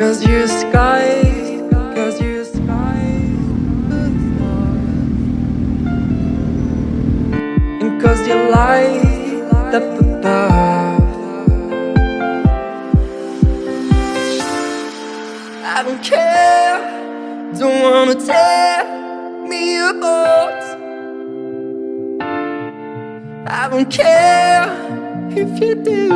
'Cause you're sky, 'cause you're sky, and 'cause you light up the path. I don't care, don't wanna tear me apart. I don't care if you do.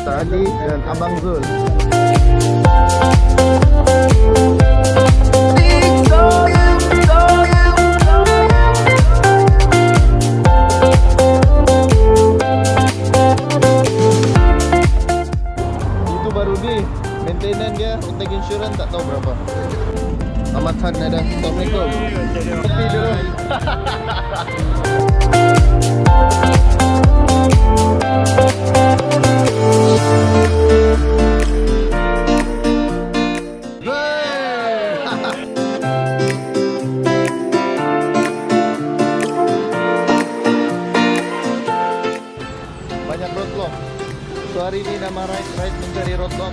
Tadi dan Abang Zul. Itu baru di maintenance dia, untuk insurans tak tahu berapa. Amat Han ada. Assalamualaikum. Kopi dulu. Banyak roadblock. So hari ini nama ride mencari roadblock.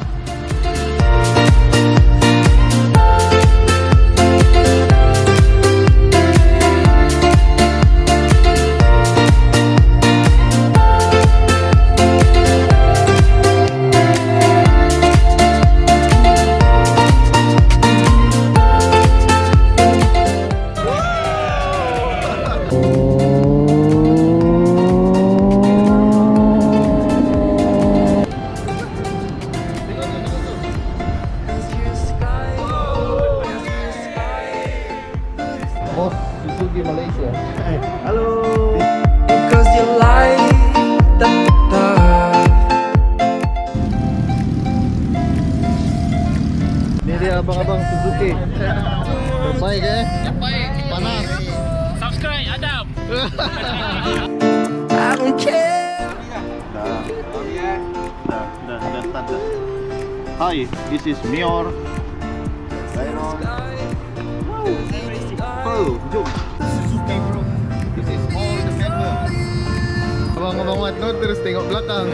Suzuki Malaysia. Halo. Because you light up the path. Ini dia abang-abang Suzuki. Terbaik Terbaik. Panas. Subscribe Adam. I don't care. Dah start. Hi, this is Mior. Oh, jom. Suzuki bro. This is all the member. Abang-abang Wat no terus tengok belakang.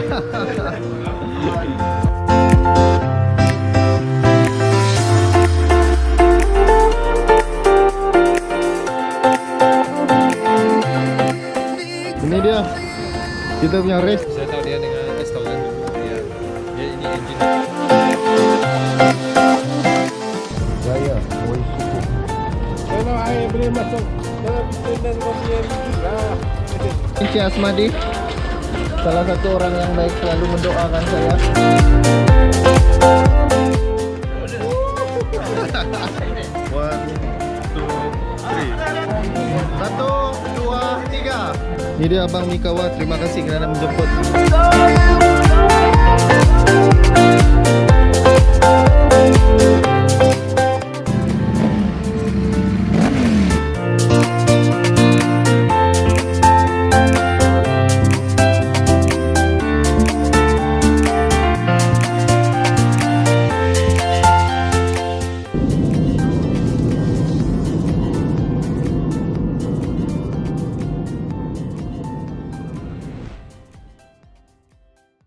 Ini dia. Kita punya race. Saya tahu dia dengan S1000 kan. Dia ini engine. Gaya, oi suku. Kalau saya boleh masuk dalam standard kopi lah. Encik Asmadi, salah satu orang yang baik, selalu mendoakan saya. One, two, three. 1, 2, 3. Ini dia Abang Mikawa, terima kasih kerana menjemput.